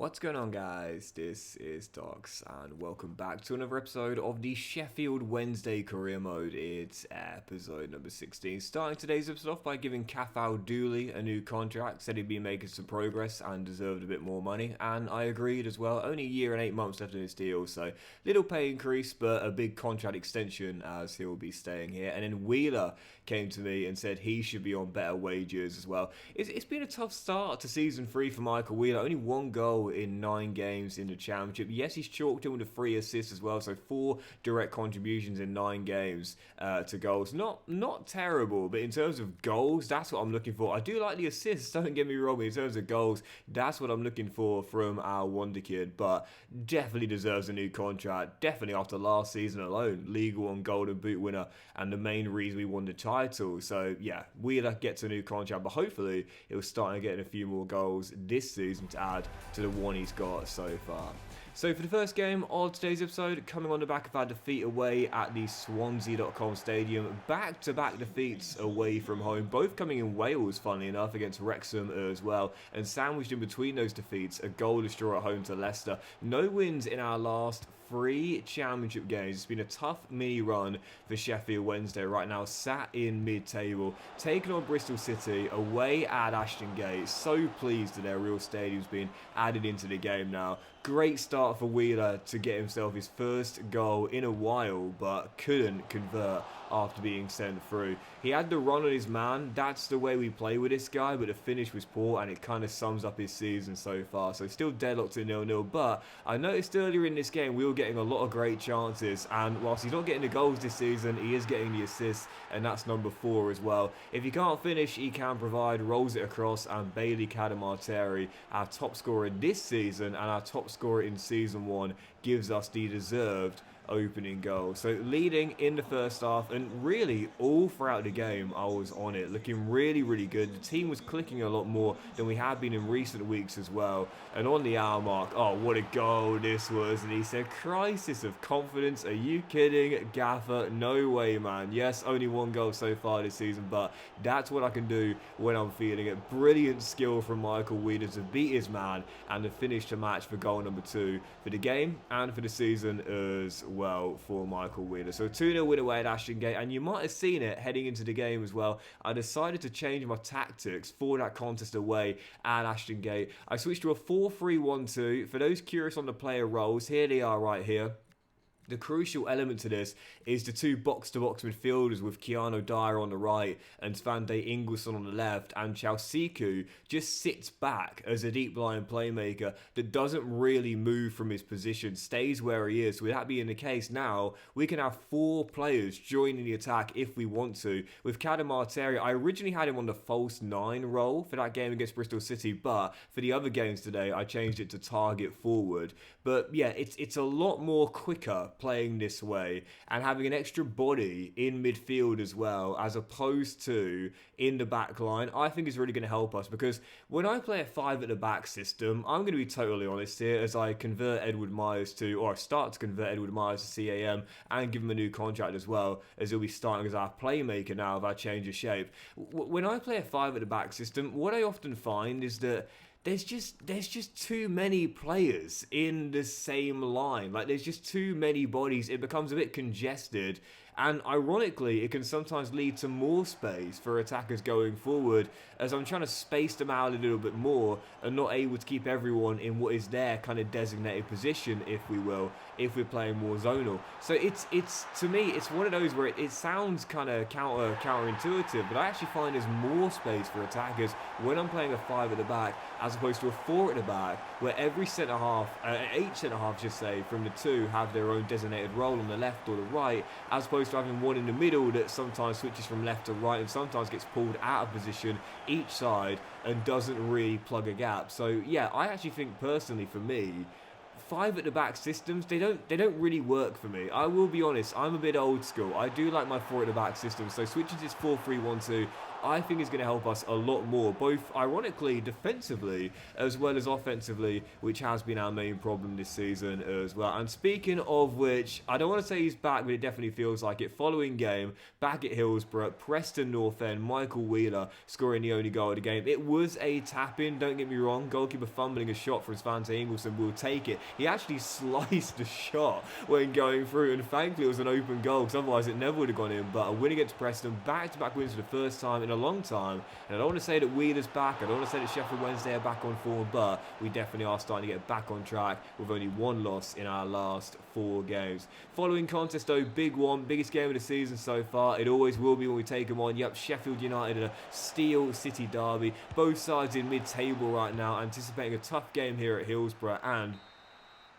What's going on, guys? This is Docs and welcome back to another episode of the Sheffield Wednesday career mode. It's episode number 16. Starting today's episode off by giving Cathal Dooley a new contract. Said he'd been making some progress and deserved a bit more money, and I agreed as well. Only a year and 8 months left in his deal, so little pay increase but a big contract extension as he'll be staying here. And then Wheeler came to me and said he should be on better wages as well. It's been a tough start to season 3 for Michael Wheeler. Only one goal in 9 games in the Championship. Yes, he's chalked in with a 3 assists as well, so 4 direct contributions in 9 games to goals. Not terrible, but in terms of goals, that's what I'm looking for. I do like the assists, don't get me wrong, but in terms of goals, that's what I'm looking for from our wonder kid, but definitely deserves a new contract. Definitely after last season alone, League 1 Golden Boot winner and the main reason we won the title. So yeah, Wheeler gets a new contract, but hopefully he'll start getting a few more goals this season to add to the one he's got so far. So for the first game of today's episode, coming on the back of our defeat away at the Swansea.com Stadium, back-to-back defeats away from home, both coming in Wales, funnily enough, against Wrexham as well, and sandwiched in between those defeats, a goalless draw at home to Leicester. No wins in our last 3 Championship games. It's been a tough mini run for Sheffield Wednesday right now, sat in mid-table, taking on Bristol City away at Ashton Gate. So pleased that their real stadium's been added into the game now. Great start for Wheeler to get himself his first goal in a while, but couldn't convert after being sent through. He had the run on his man. That's the way we play with this guy, but the finish was poor, and it kind of sums up his season so far. So still deadlocked at 0-0, but I noticed earlier in this game we were getting a lot of great chances, and whilst he's not getting the goals this season, he is getting the assists, and that's number 4 as well. If he can't finish, he can provide, rolls it across, and Bailey Cadamarteri, our top scorer this season and our top scorer in season 1, gives us the deserved opening goal. So leading in the first half, and really all throughout the game I was on it, looking really good. The team was clicking a lot more than we have been in recent weeks as well. And on the hour mark, oh, what a goal this was. And he said, crisis of confidence, are you kidding, Gaffer? No way, man. Yes, only 1 goal so far this season, but that's what I can do when I'm feeling it. Brilliant skill from Michael Wheeler to beat his man and to finish the match for goal number 2 for the game and for the season as well for Michael Wheeler. So 2-0 win away at Ashton Gate, and you might have seen it heading into the game as well. I decided to change my tactics for that contest away at Ashton Gate. I switched to a 4-3-1-2. For those curious on the player roles, here they are right here. The crucial element to this is the 2 box-to-box midfielders with Keanu Dyer on the right and Svante Ingelsson on the left, and Chalciku just sits back as a deep-lying playmaker that doesn't really move from his position, stays where he is. So with that being the case now, we can have 4 players joining the attack if we want to. With Cadamarteri, I originally had him on the false 9 role for that game against Bristol City, but for the other games today, I changed it to target forward. But yeah, it's a lot more quicker playing this way and having an extra body in midfield as well, as opposed to in the back line. I think is really going to help us, because when I play a 5 at the back system, I'm going to be totally honest here, as I convert Edward Myers to, or I start to convert Edward Myers to CAM and give him a new contract as well, as he'll be starting as our playmaker now if I change of shape. When I play a 5 at the back system, what I often find is that there's just too many players in the same line. Like, there's just too many bodies. It becomes a bit congested, and ironically, it can sometimes lead to more space for attackers going forward, as I'm trying to space them out a little bit more and not able to keep everyone in what is their kind of designated position, if we will, if we're playing more zonal. So it's to me, it's one of those where it sounds kind of counterintuitive, but I actually find there's more space for attackers when I'm playing a 5 at the back as opposed to a 4 at the back, where every centre-half, 8 centre-halves, just say, from the 2 have their own designated role on the left or the right, as opposed to having one in the middle that sometimes switches from left to right and sometimes gets pulled out of position each side and doesn't really plug a gap. So yeah, I actually think personally for me, 5 at the back systems, they don't really work for me. I will be honest, I'm a bit old school. I do like my 4 at the back system, so switching to this 4-3-1-2 I think is going to help us a lot more, both ironically defensively as well as offensively, which has been our main problem this season as well. And speaking of which, I don't want to say he's back, but it definitely feels like it. Following game, back at Hillsborough, Preston North End, Michael Wheeler scoring the only goal of the game. It was a tap-in, don't get me wrong. Goalkeeper fumbling a shot for Svante Ingolson will take it. He actually sliced the shot when going through, and thankfully it was an open goal, because otherwise it never would have gone in. But a win against Preston, back-to-back wins for the first time in a long time. And I don't want to say that Wheeler's back, I don't want to say that Sheffield Wednesday are back on form, but we definitely are starting to get back on track with only one loss in our last 4 games. Following contest though, big one, biggest game of the season so far. It always will be when we take them on. Yep, Sheffield United in a Steel City derby. Both sides in mid-table right now, anticipating a tough game here at Hillsborough. And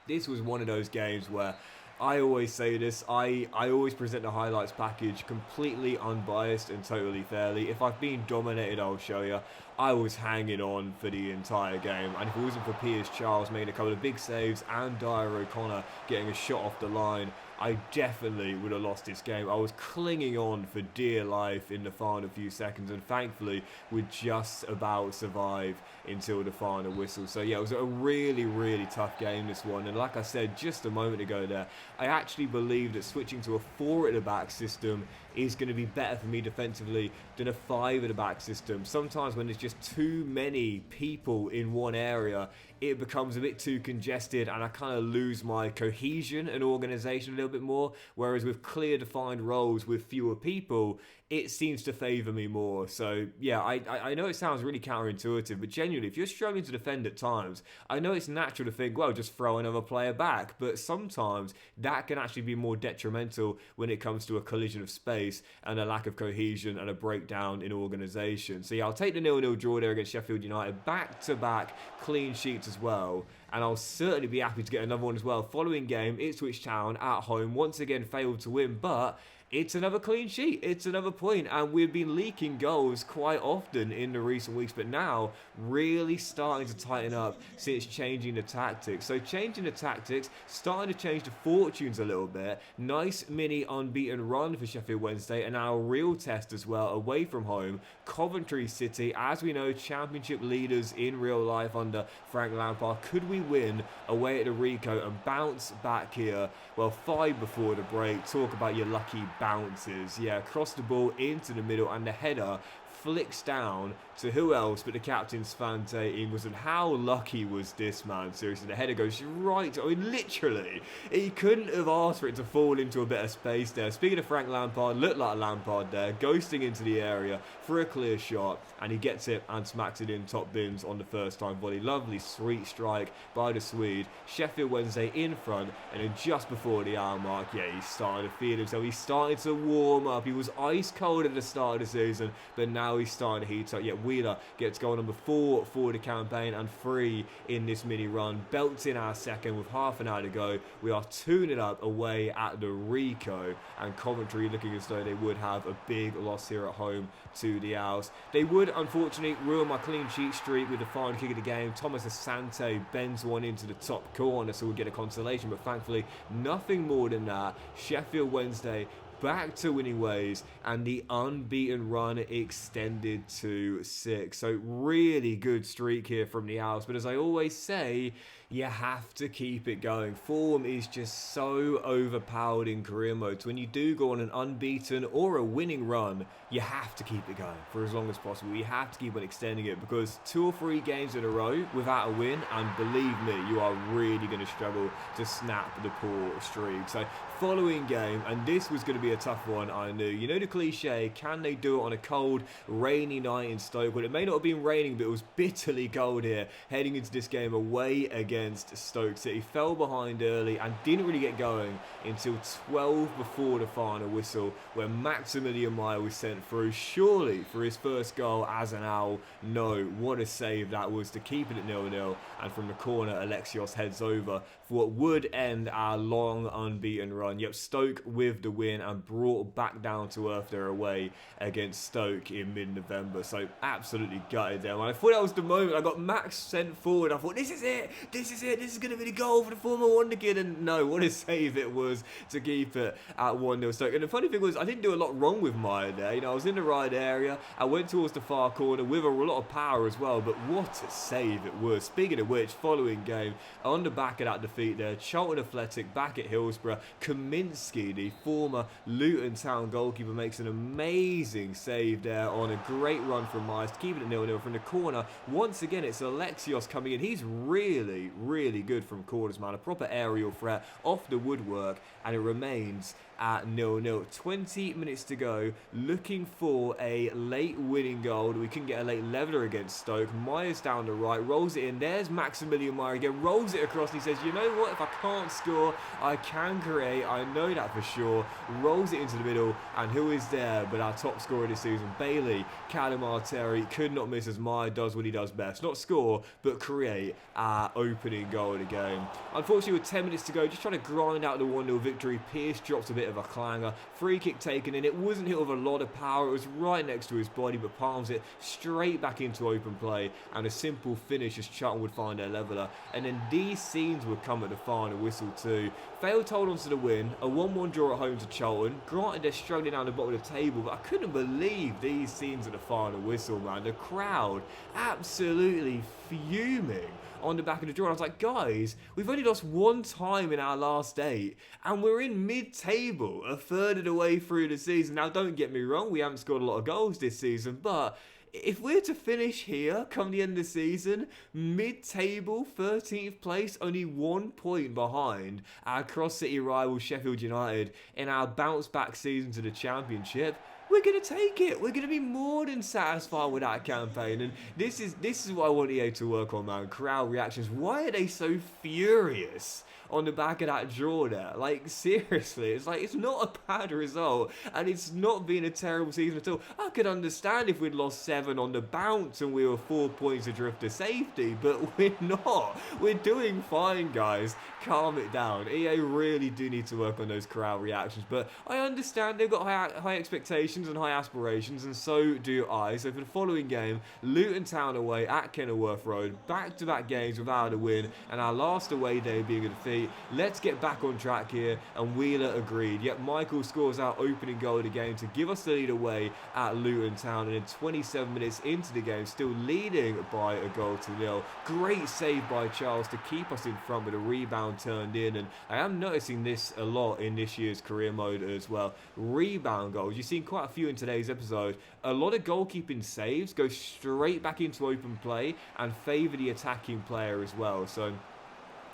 this was one of those games where I always say this, I always present the highlights package completely unbiased and totally fairly. If I've been dominated, I'll show you. I was hanging on for the entire game, and if it wasn't for Piers Charles making a couple of big saves and Dyer O'Connor getting a shot off the line, I definitely would have lost this game. I was clinging on for dear life in the final few seconds, and thankfully we just about survived until the final whistle. So yeah, it was a really, really tough game, this one. And like I said just a moment ago there, I actually believe that switching to a 4 at the back system is going to be better for me defensively than a 5 at the back system. Sometimes when there's just too many people in one area, it becomes a bit too congested and I kind of lose my cohesion and organisation a little bit more. Whereas with clear defined roles with fewer people, it seems to favour me more. So yeah, I know it sounds really counterintuitive, but genuinely, if you're struggling to defend at times, I know it's natural to think, well, just throw another player back. But sometimes that can actually be more detrimental when it comes to a collision of space and a lack of cohesion and a breakdown in organisation. So yeah, I'll take the 0-0 draw there against Sheffield United. Back-to-back clean sheets as well. And I'll certainly be happy to get another one as well. Following game, Ipswich Town at home once again failed to win, but it's another clean sheet, it's another point, and we've been leaking goals quite often in the recent weeks, but now really starting to tighten up since changing the tactics. So changing the tactics, starting to change the fortunes a little bit. Nice mini unbeaten run for Sheffield Wednesday, and now a real test as well away from home. Coventry City, as we know, championship leaders in real life under Frank Lampard. Could we win away at the Rico and bounce back here? Well, 5 before the break. Talk about your lucky bounces. Yeah, cross the ball into the middle and the header flicks down to who else but the captain Svante Ingolson. How lucky was this man? Seriously, the header goes right, I mean literally, he couldn't have asked for it to fall into a bit of space there. Speaking of Frank Lampard, looked like Lampard there, ghosting into the area for a clear shot, and he gets it and smacks it in top bins on the first time volley. Lovely sweet strike by the Swede. Sheffield Wednesday in front, and then just before the hour mark, yeah, he started to feel himself, he started to warm up. He was ice cold at the start of the season, but now he's starting to heat up. Yeah, Wheeler gets goal number 4 for the campaign and 3 in this mini run. Belts in our second with half an hour to go. We are 2-0 up away at the Rico, and Coventry looking as though they would have a big loss here at home to the Owls. They would unfortunately ruin my clean sheet streak with the final kick of the game. Thomas Asante bends one into the top corner, so we'll get a consolation, but thankfully nothing more than that. Sheffield Wednesday back to winning ways, and the unbeaten run extended to 6. So really good streak here from the Owls, but as I always say, you have to keep it going. Form is just so overpowered in career modes. When you do go on an unbeaten or a winning run, you have to keep it going for as long as possible. You have to keep on extending it, because 2 or 3 games in a row without a win, and believe me, you are really going to struggle to snap the poor streak. So following game, and this was going to be a tough one, I knew. You know the cliche, can they do it on a cold, rainy night in Stoke? Well, it may not have been raining, but it was bitterly cold here, heading into this game away against Stoke City. Fell behind early and didn't really get going until 12 before the final whistle, where Maximilian Meyer was sent through, surely for his first goal as an Owl. No, what a save that was to keep it at 0-0, and from the corner, Alexios heads over for what would end our long unbeaten run. Yep, Stoke with the win and of brought back down to earth there away against Stoke in mid-November. So absolutely gutted there. I thought that was the moment. I got Max sent forward. I thought, this is it. This is going to be the goal for the former wonder kid. And no, what a save it was to keep it at 1-0 Stoke. And the funny thing was, I didn't do a lot wrong with Meyer there. I was in the right area. I went towards the far corner with a lot of power as well. But what a save it was. Speaking of which, following game, on the back of that defeat there, Charlton Athletic back at Hillsborough. Kaminsky, the former Luton Town goalkeeper, makes an amazing save there on a great run from Myers, keeping it 0-0 from the corner. Once again, it's Alexios coming in. He's really, really good from corners, man. A proper aerial threat off the woodwork, and it remains at 0-0. 20 minutes to go, looking for a late winning goal. We couldn't get a late leveller against Stoke. Myers down the right, rolls it in. There's Maximilian Meyer again, rolls it across, and he says, you know what, if I can't score, I can create. I know that for sure. Rolls it into the middle, and who is there but our top scorer this season, Bailey Calamarteri. Could not miss as Meyer does what he does best. Not score, but create our opening goal of the game. Unfortunately, with 10 minutes to go, just trying to grind out the 1-0 victory, Pearce drops a bit of a clanger. Free kick taken in. It wasn't hit with a lot of power. It was right next to his body, but palms it straight back into open play, and a simple finish as Charlton would find their leveller. And then these scenes would come at the final whistle too. Failed to hold on to the win. A 1-1 draw at home to Charlton. Granted, they're struggling down the bottom of the table, but I couldn't believe these scenes at the final whistle, man. The crowd absolutely fuming on the back of the draw. And I was like, guys, we've only lost one time in our last 8, and we're in mid-table, a third of the way through the season. Now, don't get me wrong, we haven't scored a lot of goals this season, but if we're to finish here come the end of the season, mid-table, 13th place, only 1 point behind our cross-city rival Sheffield United in our bounce-back season to the Championship, we're going to take it. We're going to be more than satisfied with that campaign. And this is what I want EA to work on, man. Crowd reactions. Why are they so furious on the back of that draw there? Like, seriously, it's like, it's not a bad result, and it's not been a terrible season at all. I could understand if we'd lost 7 on the bounce and we were 4 points adrift to safety, but we're not. We're doing fine, guys. Calm it down. EA really do need to work on those crowd reactions, but I understand they've got high expectations and high aspirations, and so do I. So for the following game, Luton Town away at Kenilworth Road, back-to-back games without a win, and our last away day being a defeat. Let's get back on track here, and Wheeler agreed. Yet Michael scores our opening goal of the game to give us the lead away at Luton Town, and in 27 minutes into the game, still leading by a goal to 0. Great save by Charles to keep us in front with a rebound turned in, and I am noticing this a lot in this year's career mode as well. Rebound goals. You've seen quite a few in today's episode. A lot of goalkeeping saves go straight back into open play and favour the attacking player as well. So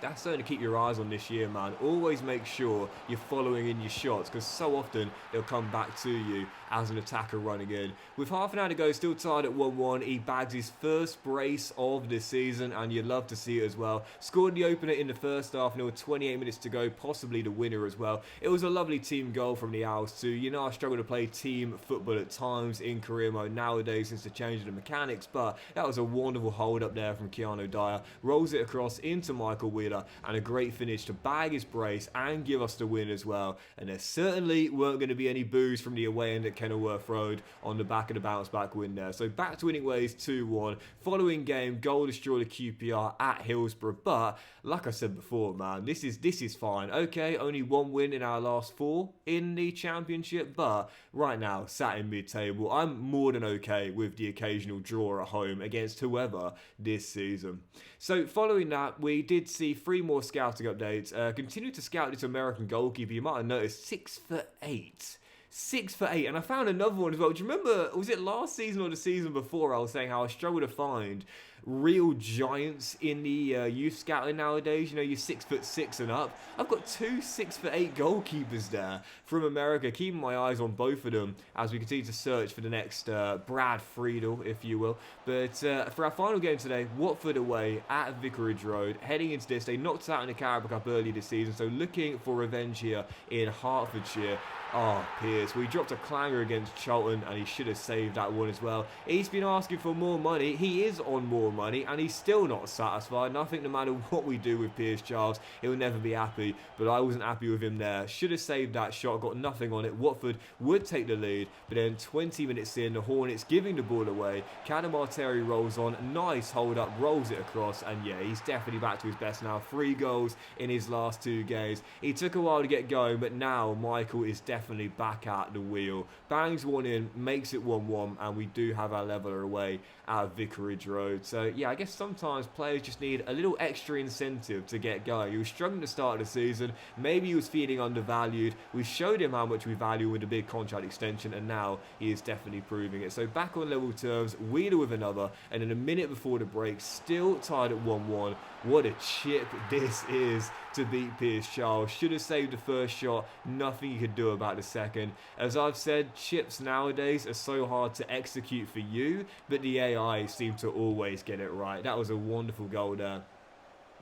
that's something to keep your eyes on this year, man. Always make sure you're following in your shots, because so often they'll come back to you as an attacker running in. With half an hour to go, still tied at 1-1. He bags his first brace of the season, and you'd love to see it as well. Scored the opener in the first half, and there were 28 minutes to go, possibly the winner as well. It was a lovely team goal from the Owls too. You know, I struggle to play team football at times in career mode nowadays since the change of the mechanics, but that was a wonderful hold up there from Keanu Dyer. Rolls it across into Michael Wheeler, and a great finish to bag his brace and give us the win as well. And there certainly weren't going to be any boos from the away end at Kenilworth Road on the back of the bounce back win there. So back to winning ways, 2-1. Following game, goal destroy the QPR at Hillsborough. But like I said before, man, this is fine. Okay, only 1 win in our last 4 in the Championship, but right now, sat in mid-table, I'm more than okay with the occasional draw at home against whoever this season. So following that, we did see 3 more scouting updates. Continue to scout this American goalkeeper. You might have noticed 6'8". 6'8", and I found another one as well. Do you remember, was it last season or the season before, I was saying how I struggle to find real giants in the youth scouting nowadays? You know, you're 6'6" and up. I've got 2 6'8" goalkeepers there from America, keeping my eyes on both of them as we continue to search for the next Brad Friedel, if you will. But for our final game today, Watford away at Vicarage Road. Heading into this, they knocked us out in the Carabao Cup early this season, so looking for revenge here in Hertfordshire. Oh, Pearce. We dropped a clanger against Charlton, and he should have saved that one as well. He's been asking for more money. He is on more money, and he's still not satisfied. And I think no matter what we do with Piers Charles, he'll never be happy. But I wasn't happy with him there. Should have saved that shot, got nothing on it. Watford would take the lead, but then 20 minutes in, the Hornets giving the ball away. Cadamarteri rolls on, nice hold up, rolls it across, and yeah, he's definitely back to his best now. 3 goals in his last 2 games. He took a while to get going, but now Michael is definitely back at the wheel. Bangs one in, makes it 1-1, and we do have our leveller away at Vicarage Road. So yeah, I guess sometimes players just need a little extra incentive to get going. He was struggling to start the season, maybe he was feeling undervalued. We showed him how much we value with a big contract extension, and now he is definitely proving it. So back on level terms, Wheeler with another, and in a minute before the break, still tied at 1-1. What a chip this is to beat Piers Charles. Should have saved the first shot, nothing you could do about the second. As I've said, chips nowadays are so hard to execute for you, but the AI seem to always get it right. That was a wonderful goal there.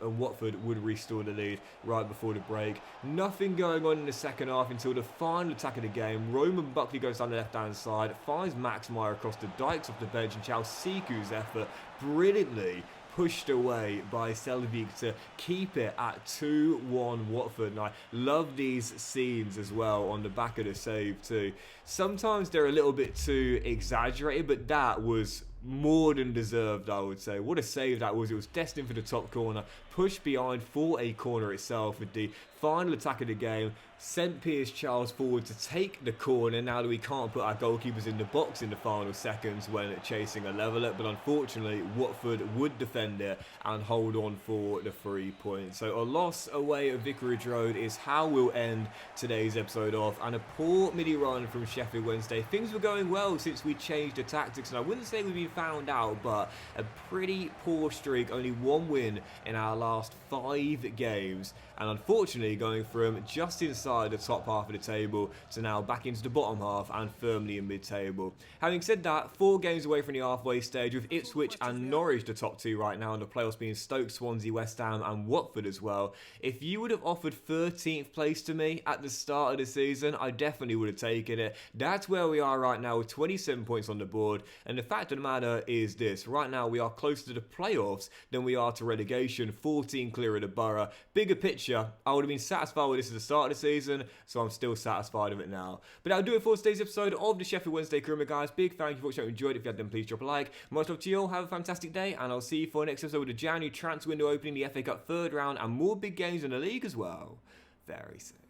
And Watford would restore the lead right before the break. Nothing going on in the second half until the final attack of the game. Roman Buckley goes down the left-hand side, finds Max Meyer across the dikes off the bench, and Chalsiku's effort brilliantly pushed away by Selvig to keep it at 2-1 Watford. And I love these scenes as well on the back of the save too. Sometimes they're a little bit too exaggerated, but that was more than deserved, I would say. What a save that was. It was destined for the top corner, pushed behind for a corner itself with the final attack of the game, sent Piers Charles forward to take the corner now that we can't put our goalkeepers in the box in the final seconds when chasing a leveller, but unfortunately Watford would defend it and hold on for the 3 points. So a loss away at Vicarage Road is how we'll end today's episode off, and a poor midi run from Sheffield Wednesday. Things were going well since we changed the tactics, and I wouldn't say we've been found out, but a pretty poor streak, only 1 win in our last 5 games, and unfortunately going from just inside the top half of the table to now back into the bottom half and firmly in mid-table. Having said that, 4 games away from the halfway stage, with Ipswich and Norwich the top 2 right now, and the playoffs being Stoke, Swansea, West Ham and Watford as well. If you would have offered 13th place to me at the start of the season, I definitely would have taken it. That's where we are right now with 27 points on the board, and the fact of the matter is this: right now we are closer to the playoffs than we are to relegation, 14 clear of the Borough. Bigger picture, I would have been satisfied with this at the start of the season, so I'm still satisfied with it now. But that'll do it for today's episode of the Sheffield Wednesday Career, guys. Big thank you for watching. If you enjoyed it, if you had, then please drop a like. Much love to you all. Have a fantastic day, and I'll see you for the next episode with the January transfer window opening, the FA Cup 3rd round, and more big games in the league as well very soon.